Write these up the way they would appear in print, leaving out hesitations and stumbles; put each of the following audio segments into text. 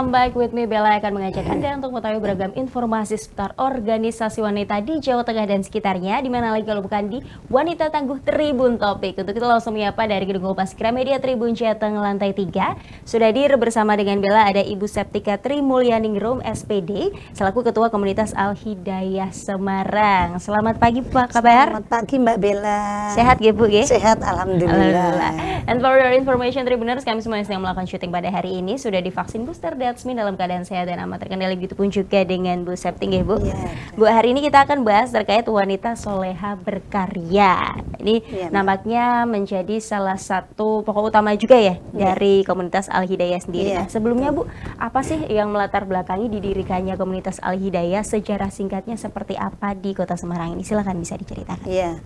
welcome back with me. Bella akan mengajak Anda untuk mengetahui beragam informasi seputar organisasi wanita di Jawa Tengah dan sekitarnya, di mana lagi kalau bukan di Wanita Tangguh Tribun Topik. Untuk itu langsung menyapa dari Gedung Kompas Gramedia Tribun Jateng lantai 3. Sudah hadir bersama dengan Bella ada Ibu Septika Tri Mulyaningrum SPD selaku Ketua Komunitas Al Hidayah Semarang. Selamat pagi Pak, kabar? Selamat pagi Mbak Bella. Sehat ya Bu ya? Sehat, alhamdulillah. And for your information Tribuners, kami semua yang sedang melakukan syuting pada hari ini sudah divaksin booster That's Me dalam keadaan sehat dan aman terkendali, begitu pun juga dengan Bu Septing ya Bu. Ya, Bu, hari ini kita akan bahas terkait wanita soleha berkarya. Ini nampaknya menjadi salah satu pokok utama juga ya dari komunitas Al Hidayah sendiri. Nah, sebelumnya Bu, apa sih yang melatar belakangi didirikannya komunitas Al Hidayah? Sejarah singkatnya seperti apa di Kota Semarang ini? Silakan bisa diceritakan. Iya.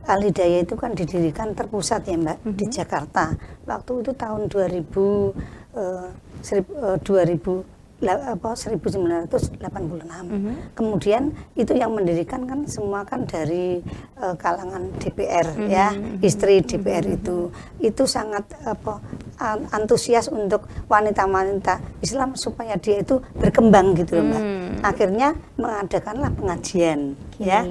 Al Hidayah itu kan didirikan terpusat ya Mbak di Jakarta. Waktu itu tahun 1986. Kemudian itu yang mendirikan kan semua kan dari kalangan DPR ya, istri DPR itu sangat antusias untuk wanita-wanita Islam supaya dia itu berkembang gitu loh Mbak. Akhirnya mengadakanlah pengajian ya.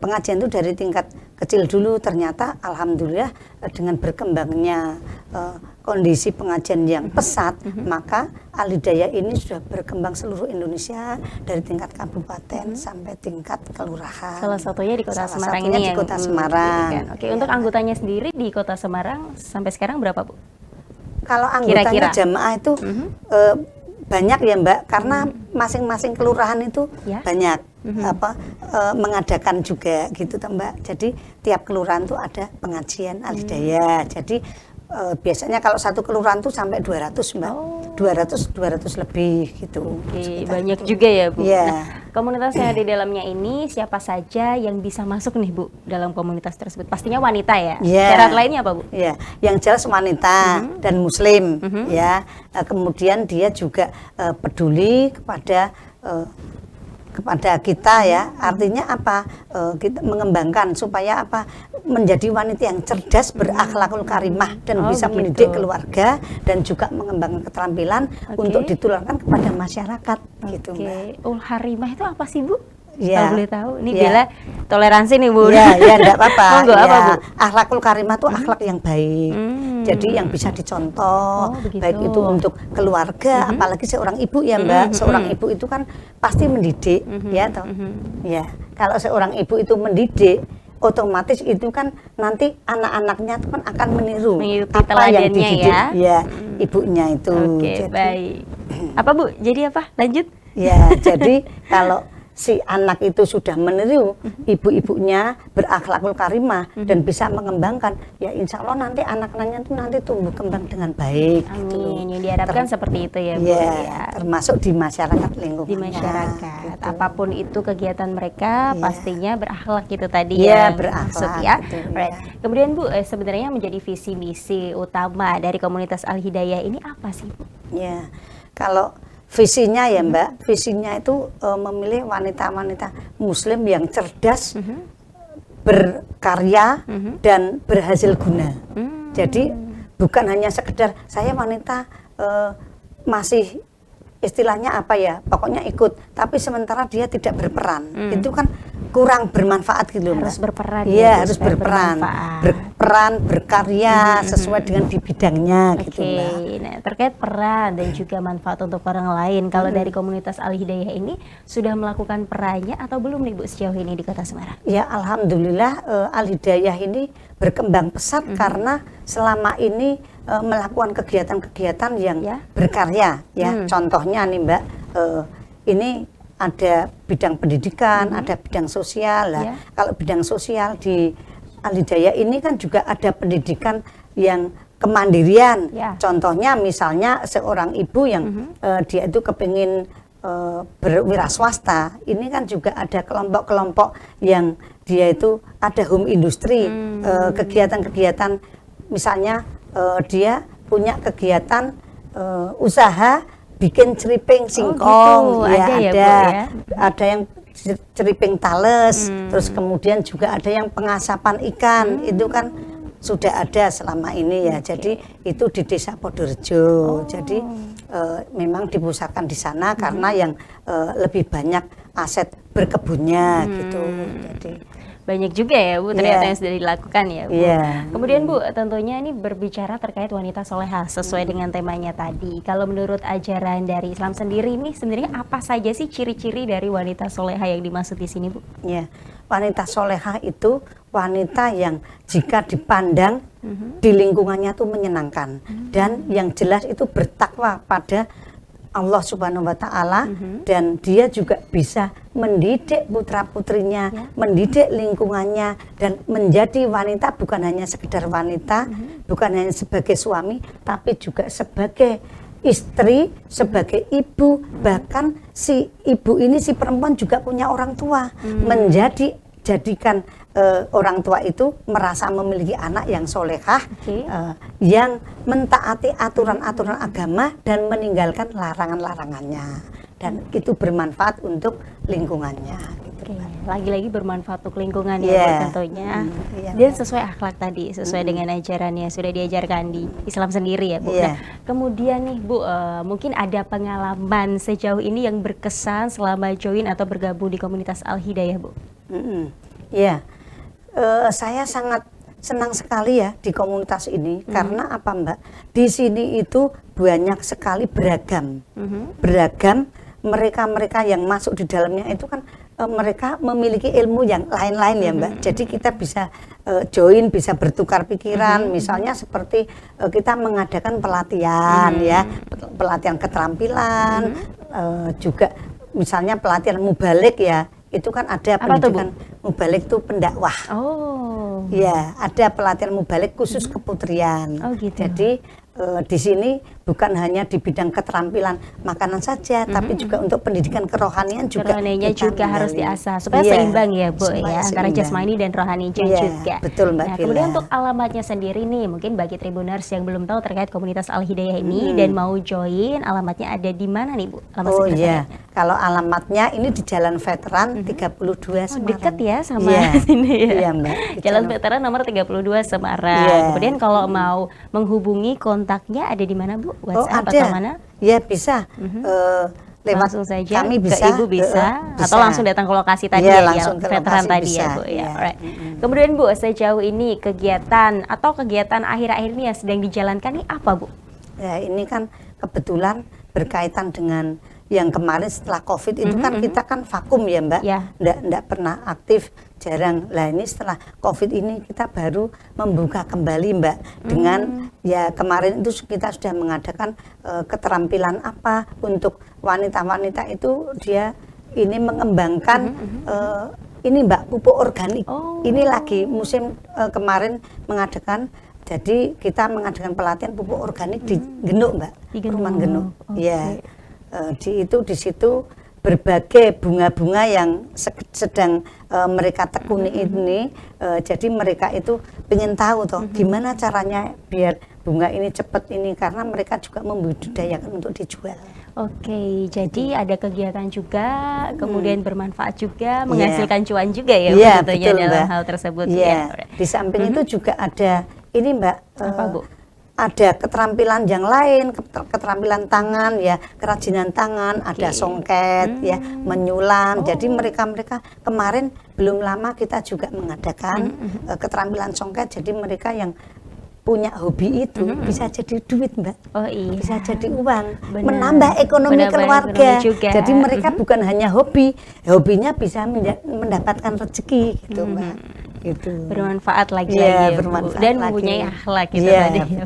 Pengajian itu dari tingkat kecil dulu, ternyata alhamdulillah dengan berkembangnya kondisi pengajian yang pesat, maka Al Hidayah ini sudah berkembang seluruh Indonesia dari tingkat kabupaten sampai tingkat kelurahan. Salah satunya di Kota Semarang ini di Kota Semarang. Oke, untuk anggotanya sendiri di Kota Semarang sampai sekarang berapa Bu? Kalau anggotanya jamaah itu banyak ya Mbak, karena masing-masing kelurahan itu banyak mengadakan juga gitu Mbak. Jadi tiap kelurahan tuh ada pengajian Al Hidayah. Jadi biasanya kalau satu kelurahan tuh sampai 200 Mbak. 200 lebih gitu. Oke, banyak juga ya Bu. Yeah. Nah, komunitas yang di dalamnya ini siapa saja yang bisa masuk nih Bu dalam komunitas tersebut? Pastinya wanita ya. Syarat lainnya apa Bu? Ya, yang jelas wanita dan muslim ya. Kemudian dia juga peduli kepada kita ya, artinya apa, kita mengembangkan supaya apa, menjadi wanita yang cerdas, berakhlakul karimah dan bisa mendidik keluarga dan juga mengembangkan keterampilan untuk ditularkan kepada masyarakat gitu Mbak. Harimah itu apa sih Bu? Ya. Kalau boleh tahu, ini Bella toleransi nih Bu. Ya, enggak apa-apa. Apa Bu? Akhlakul karimah itu akhlak yang baik. Jadi yang bisa dicontoh, baik itu untuk keluarga, apalagi seorang ibu ya Mbak. Seorang ibu itu kan pasti mendidik, ya toh. Ya, kalau seorang ibu itu mendidik, otomatis itu kan nanti anak-anaknya itu kan akan meniru apa yang dididik ya ibunya itu. Oke, baik. Apa Bu? Jadi apa? Lanjut. Ya, jadi kalau si anak itu sudah meniru ibu-ibunya berakhlakul karimah dan bisa mengembangkan, ya insya Allah nanti anak-anaknya itu nanti tumbuh kembang dengan baik. Amin. Yang diharapkan seperti itu ya Bu. Ya, termasuk di masyarakat lingkungan. Di masyarakat, apapun itu kegiatan mereka pastinya berakhlak gitu tadi ya. Berakhlak ya. Kemudian Bu, sebenarnya menjadi visi misi utama dari komunitas Al Hidayah ini apa sih Bu? Ya, kalau visinya ya Mbak, visinya itu memilih wanita-wanita muslim yang cerdas, berkarya dan berhasil guna. Jadi bukan hanya sekedar saya wanita masih istilahnya apa ya, pokoknya ikut, tapi sementara dia tidak berperan. Itu kan kurang bermanfaat gitu Mbak. Harus berperan. Iya, harus berperan. Berperan, berkarya sesuai dengan di bidangnya gitu Mbak. Nah, terkait peran dan juga manfaat untuk orang lain, kalau dari komunitas Al Hidayah ini sudah melakukan perannya atau belum nih Bu sejauh ini di Kota Semarang? Ya, alhamdulillah Al Hidayah ini berkembang pesat karena selama ini melakukan kegiatan-kegiatan yang berkarya ya. Contohnya nih Mbak, ini ada bidang pendidikan, ada bidang sosial lah. Kalau bidang sosial di Al Hidayah ini kan juga ada pendidikan yang kemandirian. Contohnya misalnya seorang ibu yang dia itu kepingin berwira swasta, ini kan juga ada kelompok-kelompok yang dia itu ada home industry, kegiatan-kegiatan misalnya dia punya kegiatan usaha bikin ceriping singkong, ada yang ceriping tales, terus kemudian juga ada yang pengasapan ikan, itu kan sudah ada selama ini ya. Jadi itu di Desa Podorjo. Jadi memang dipusatkan di sana karena yang lebih banyak aset berkebunnya gitu. Jadi banyak juga ya Bu ternyata yang sudah dilakukan ya Bu. Kemudian Bu, tentunya ini berbicara terkait wanita soleha sesuai dengan temanya tadi. Kalau menurut ajaran dari Islam sendiri ini sebenarnya apa saja sih ciri-ciri dari wanita soleha yang dimaksud di sini Bu? Ya, wanita soleha itu wanita yang jika dipandang di lingkungannya tuh menyenangkan dan yang jelas itu bertakwa pada Allah Subhanahu wa Ta'ala, dan dia juga bisa mendidik putra-putrinya, mendidik lingkungannya, dan menjadi wanita bukan hanya sekedar wanita, bukan hanya sebagai suami, tapi juga sebagai istri, sebagai ibu, bahkan si ibu ini, si perempuan juga punya orang tua, jadikan orang tua itu merasa memiliki anak yang solehah, yang mentaati aturan-aturan agama dan meninggalkan larangan-larangannya, dan itu bermanfaat untuk lingkungannya. Lagi-lagi bermanfaat untuk lingkungan ya tentunya, dan sesuai akhlak tadi, sesuai dengan ajaran yang sudah diajarkan di Islam sendiri ya Bu. Nah, kemudian nih Bu, mungkin ada pengalaman sejauh ini yang berkesan selama join atau bergabung di komunitas Al-Hidayah Bu? Saya sangat senang sekali ya di komunitas ini, karena apa Mbak? Di sini itu banyak sekali beragam, mereka-mereka yang masuk di dalamnya itu kan mereka memiliki ilmu yang lain-lain ya Mbak. Jadi kita bisa join, bisa bertukar pikiran, misalnya seperti kita mengadakan pelatihan ya, pelatihan keterampilan, juga misalnya pelatihan mubalik ya. Itu kan ada pendidikan mubalik itu pendakwah. Ya, ada pelatihan mubalik khusus keputrian. Jadi di sini bukan hanya di bidang keterampilan makanan saja, tapi juga untuk pendidikan kerohanian juga. Kerohaniannya juga harus diasah supaya seimbang ya Bu ya, antara jasmani dan rohaninya juga. Betul Mbak. Nah, kemudian untuk alamatnya sendiri nih, mungkin bagi Tribuners yang belum tahu terkait komunitas Al-Hidayah ini dan mau join, alamatnya ada di mana nih Bu? Kalau alamatnya ini di Jalan Veteran 32 Semarang. Dekat ya sama sini ya. Iya Mbak. Jalan Veteran nomor 32 Semarang. Kemudian kalau mau menghubungi kontaknya ada di mana Bu? WhatsApp atau mana? Ya bisa. Lewat langsung saja kami bisa, ke Ibu bisa, atau langsung datang ke lokasi tadi langsung ya, veteran tadi ya Bu ya. Kemudian Bu, sejauh ini kegiatan akhir-akhir ini yang sedang dijalankan ini apa Bu? Ya ini kan kebetulan berkaitan dengan yang kemarin setelah COVID itu kan kita kan vakum ya Mbak, nggak pernah aktif, jarang. Lah ini setelah COVID ini kita baru membuka kembali Mbak, dengan ya kemarin itu kita sudah mengadakan keterampilan apa untuk wanita-wanita itu, dia ini mengembangkan ini Mbak pupuk organik. Ini lagi musim kemarin mengadakan. Jadi kita mengadakan pelatihan pupuk organik di Genuk Mbak, Perumahan Genuk. Di situ berbagai bunga-bunga yang sedang mereka tekuni ini. Jadi mereka itu ingin tahu toh gimana caranya biar bunga ini cepat ini, karena mereka juga membudidayakan untuk dijual. Jadi ada kegiatan juga, kemudian bermanfaat juga, menghasilkan cuan juga ya tentunya dalam hal tersebut. Di samping itu juga ada ini Mbak, apa Bu? Ada keterampilan yang lain, keterampilan tangan ya, kerajinan tangan, ada songket ya, menyulam. Jadi mereka kemarin belum lama kita juga mengadakan keterampilan songket. Jadi mereka yang punya hobi itu bisa jadi duit Mbak, bisa jadi uang, menambah ekonomi keluarga. Jadi mereka bukan hanya hobi, hobinya bisa mendapatkan rezeki gitu Mbak. Gitu. Bermanfaat lagi ya, dan mempunyai akhlak gitu tadi.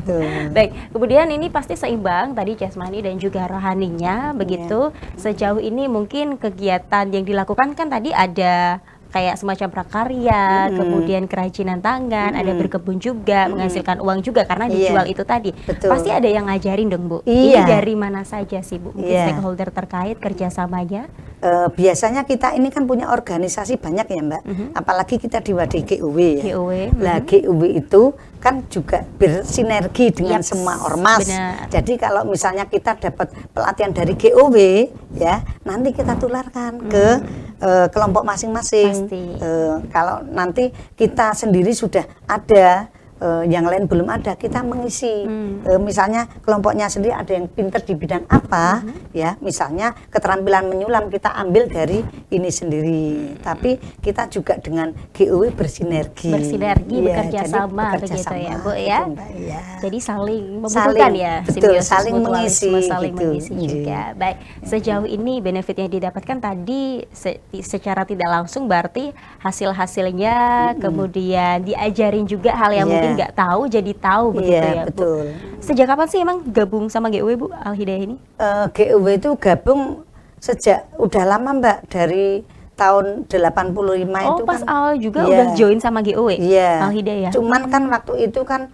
Baik, kemudian ini pasti seimbang tadi jasmani dan juga rohaninya begitu. Sejauh ini mungkin kegiatan yang dilakukan kan tadi ada kayak semacam prakarya, kemudian kerajinan tangan, ada berkebun juga, menghasilkan uang juga karena dijual itu tadi. Pasti ada yang ngajarin dong Bu. Ini dari mana saja sih Bu? Mungkin stakeholder terkait kerjasamanya? Biasanya kita ini kan punya organisasi banyak ya Mbak, apalagi kita di Wadah GUW ya. Lah GUW itu kan juga bersinergi dengan semua ormas. Jadi kalau misalnya kita dapat pelatihan dari GUW ya, nanti kita tularkan ke kelompok masing-masing. Kalau nanti kita sendiri sudah ada yang lain belum ada, kita mengisi. Misalnya kelompoknya sendiri ada yang pinter di bidang apa, ya misalnya keterampilan menyulam kita ambil dari ini sendiri. Tapi kita juga dengan GUW bersinergi, bekerja sama begitu ya Bu ya. Ya. Jadi saling membutuhkan ya, betul, simbiosis saling mutualisme, mengisi, saling gitu. mengisi juga. Baik, sejauh ini benefit yang didapatkan tadi secara tidak langsung berarti hasil-hasilnya kemudian diajarin juga hal yang mungkin nggak tahu jadi tahu begitu ya betul. Bu. Sejak kapan sih emang gabung sama GUW Bu Al-Hidayah ini? GUW itu gabung sejak udah lama Mbak, dari tahun 85 itu pas kan. awal juga udah join sama GUW Al-Hidayah. Cuman kan waktu itu kan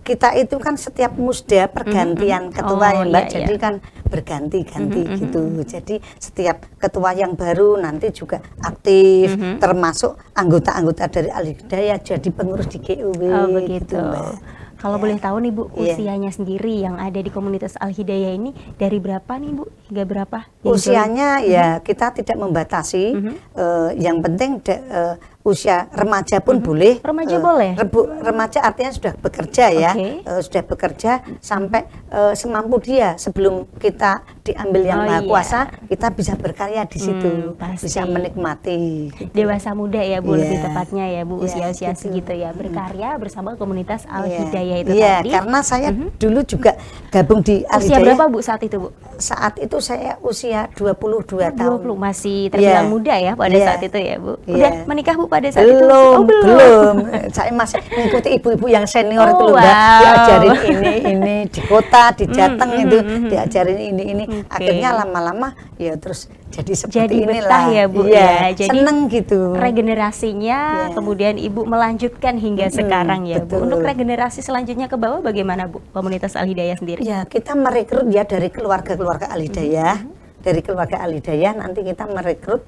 kita itu kan setiap musda pergantian ketua ya Mbak, jadi kan berganti-ganti gitu. Jadi setiap ketua yang baru nanti juga aktif, termasuk anggota-anggota dari Al-Hidayah jadi pengurus di GUW. Oh begitu. Gitu, Mbak. Kalau boleh tahu nih Bu, usianya sendiri yang ada di komunitas Al-Hidayah ini dari berapa nih Bu? Hingga berapa? Usianya ya kita tidak membatasi, yang penting usia remaja pun boleh. Remaja boleh? Remaja artinya sudah bekerja ya, sudah bekerja sampai semampu dia. Sebelum kita diambil yang maha kuasa, kita bisa berkarya di situ, bisa menikmati. Dewasa muda ya Bu, lebih tepatnya ya Bu, usia-usia segitu ya, berkarya bersama komunitas Al-Hidayah itu tadi. Karena saya dulu juga gabung di Al-Hidayah. Usia berapa Bu saat itu Bu? Saat itu saya usia 22 tahun. 20, masih terbilang muda ya pada saat itu ya Bu. Udah menikah Bu pada saat itu? Belum. Saya masih mengikuti ibu-ibu yang senior itu loh Mbak, diajarin ini di kota, di Jateng itu diajarin ini. Akhirnya lama-lama ya terus jadi seperti inilah ya Bu ya. Jadi seneng gitu. Regenerasinya kemudian Ibu melanjutkan hingga sekarang ya Bu. Untuk regenerasi selanjutnya ke bawah bagaimana Bu komunitas Al-Hidayah sendiri? Ya kita merekrut ya dari keluarga Al-Hidayah. Dari keluarga Al-Hidayah nanti kita merekrut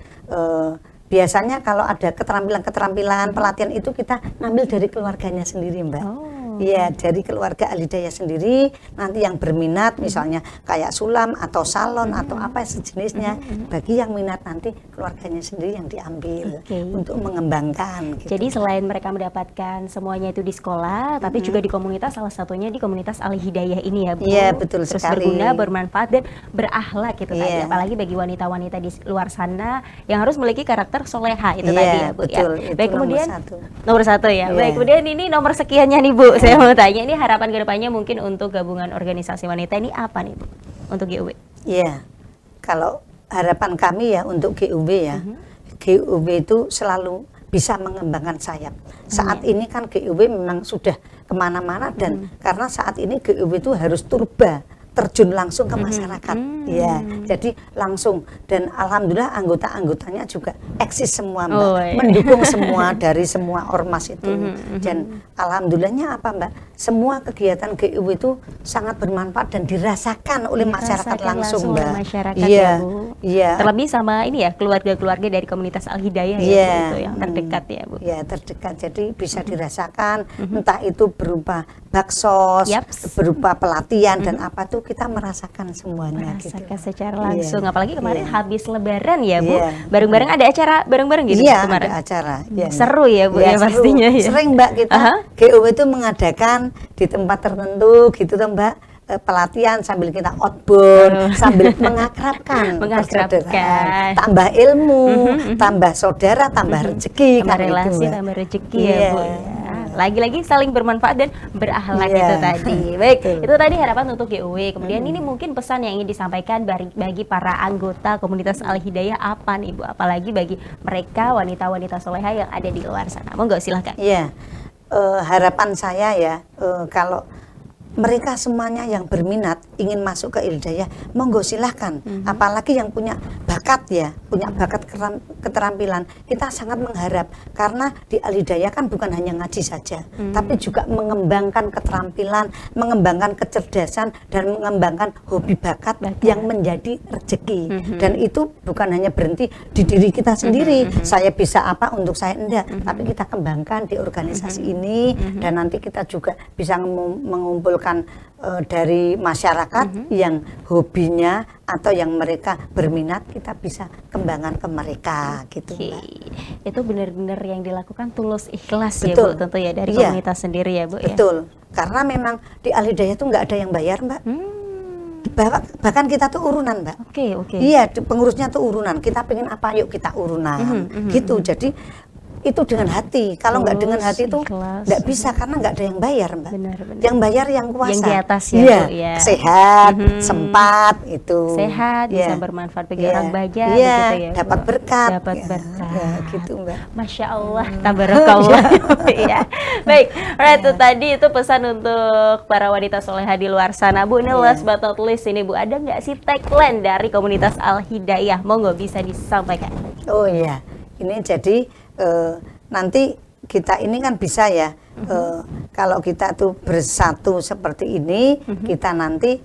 biasanya kalau ada keterampilan pelatihan itu kita ngambil dari keluarganya sendiri Mbak. Iya, dari keluarga Al-Hidayah sendiri, nanti yang berminat misalnya kayak sulam atau salon atau apa sejenisnya, bagi yang minat nanti keluarganya sendiri yang diambil untuk mengembangkan gitu. Jadi selain mereka mendapatkan semuanya itu di sekolah, tapi juga di komunitas, salah satunya di komunitas Al-Hidayah ini ya Bu. Iya, betul Terus sekali. berguna, bermanfaat dan berakhlak gitu tadi. Apalagi bagi wanita-wanita di luar sana yang harus memiliki karakter soleha itu tadi ya Bu. Betul, ya. itu Baik, kemudian nomor satu ya. Baik, kemudian ini nomor sekiannya nih Bu. Saya mau tanya, ini harapan kedepannya mungkin untuk gabungan organisasi wanita ini apa nih Bu untuk GUW? Iya, kalau harapan kami ya untuk GUW ya, GUW itu selalu bisa mengembangkan sayap. Saat ini kan GUW memang sudah kemana-mana dan karena saat ini GUW itu harus turba, terjun langsung ke masyarakat, ya. Jadi langsung dan alhamdulillah anggota-anggotanya juga eksis semua Mbak, mendukung semua dari semua ormas itu. Dan alhamdulillahnya apa Mbak? Semua kegiatan GUW itu sangat bermanfaat dan dirasakan oleh masyarakat langsung Mbak. Masyarakat ya Bu. Iya. Terlebih sama ini ya keluarga-keluarga dari komunitas Al-Hidayah ya Bu, itu yang terdekat ya Bu. Ya terdekat, jadi bisa dirasakan entah itu berupa baksos, berupa pelatihan dan apa tuh kita merasakan semuanya gitu. Secara langsung, apalagi kemarin habis Lebaran ya Bu, bareng-bareng ada acara bareng-bareng gitu kemarin. Ada acara. Seru ya Bu ya pastinya ya. Sering Mbak kita GUW itu mengadakan di tempat tertentu gitu tuh Mbak, pelatihan sambil kita outbound, sambil mengakrabkan, tambah ilmu, tambah saudara, tambah rezeki, tambah relasi, tambah rezeki ya Bu. Lagi-lagi saling bermanfaat dan berakhlak itu tadi. Baik, itu tadi harapan untuk GUW. Kemudian ini mungkin pesan yang ingin disampaikan bagi para anggota komunitas Al-Hidayah apa nih Bu? Apalagi bagi mereka wanita-wanita soleha yang ada di luar sana. Monggo silahkan. Iya, harapan saya ya kalau mereka semuanya yang berminat ingin masuk ke Al-Hidayah, monggo silahkan. Apalagi yang punya bakat ya, punya bakat keterampilan, kita sangat mengharap karena di Al-Hidayah kan bukan hanya ngaji saja, tapi juga mengembangkan keterampilan, mengembangkan kecerdasan dan mengembangkan hobi bakat yang menjadi rezeki. Dan itu bukan hanya berhenti di diri kita sendiri. Saya bisa apa untuk saya enggak, tapi kita kembangkan di organisasi ini dan nanti kita juga bisa mengumpulkan misalkan dari masyarakat yang hobinya atau yang mereka berminat, kita bisa kembangkan ke mereka gitu. Mbak. Itu benar-benar yang dilakukan tulus ikhlas ya Betul. Bu, tentu ya dari Iya. komunitas sendiri ya Bu ya. Betul, karena memang di Al-Hidayah itu nggak ada yang bayar Mbak. Bahkan kita tuh urunan Mbak. Oke. Iya, pengurusnya tuh urunan. Kita pengen apa, yuk kita urunan. Gitu. Jadi itu dengan hati. Kalau nggak dengan hati itu ikhlas. nggak bisa, karena nggak ada yang bayar Mbak. Benar. Yang bayar yang kuasa. Yang di atas ya, Iya, Bu, ya. sehat, sempat itu. Sehat, bisa Iya. bermanfaat bagi Iya. orang banyak Iya, begitu ya. Bu. dapat berkat. Dapat Ya, berkat. ya, gitu Mbak. Masya Allah, tabarakallah. Iya. Baik, alright, itu tadi itu pesan untuk para wanita soleha di luar sana. Bu, ini last but not least ini Bu, ada nggak sih tagline dari komunitas Al-Hidayah? Monggo bisa disampaikan. Oh iya, ini jadi nanti kita ini kan bisa ya, kalau kita tuh bersatu seperti ini, kita nanti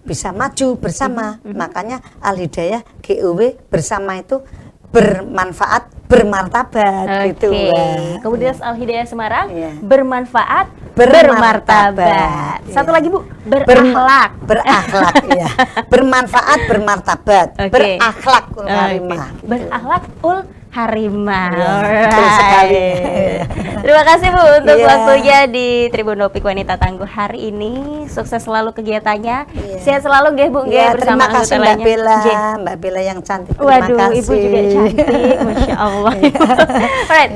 bisa maju bersama. Makanya Al-Hidayah GOW bersama itu bermanfaat, bermartabat gitu. Mbak. Komunitas Al-Hidayah Semarang Iya. bermanfaat, Bermartabat. bermartabat. Satu Iya. lagi Bu, berakhlak. Berakhlak ya. Bermanfaat, bermartabat, Oke. berakhlak karimah. Oke. Berakhlak ul harimah. Iya, betul Alright. sekali. Terima kasih Bu untuk Iya. waktunya di Tribun Topik Wanita Tangguh hari ini. Sukses selalu kegiatannya. Iya. Sehat selalu nggih Bu nggih Ya, bersama terima kasih anggota Mbak lainnya. Bella, Nggih. Mbak Bella yang cantik. Terima Waduh, kasih. Ibu juga cantik, Masya Allah. Alright,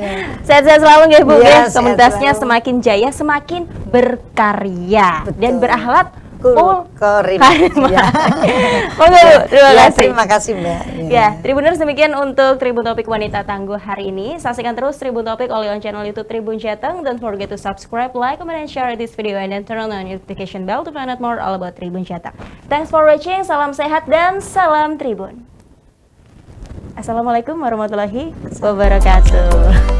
sehat-sehat selalu nggih Bu Iya, nggih. sehat Komunitasnya selalu. semakin jaya, semakin berkarya dan Betul. berakhlak. Karimah. Ya. Oke Bu, terima Ya, kasih. terima kasih Mbak. Ya, Tribuners demikian untuk Tribun Topik Wanita Tangguh hari ini. Saksikan terus Tribun Topik oleh on channel YouTube Tribun Jateng. Don't forget to subscribe, like, comment, and share this video and then turn on the notification bell to find out more all about Tribun Jateng. Thanks for watching, salam sehat dan salam Tribun. Assalamualaikum warahmatullahi wabarakatuh.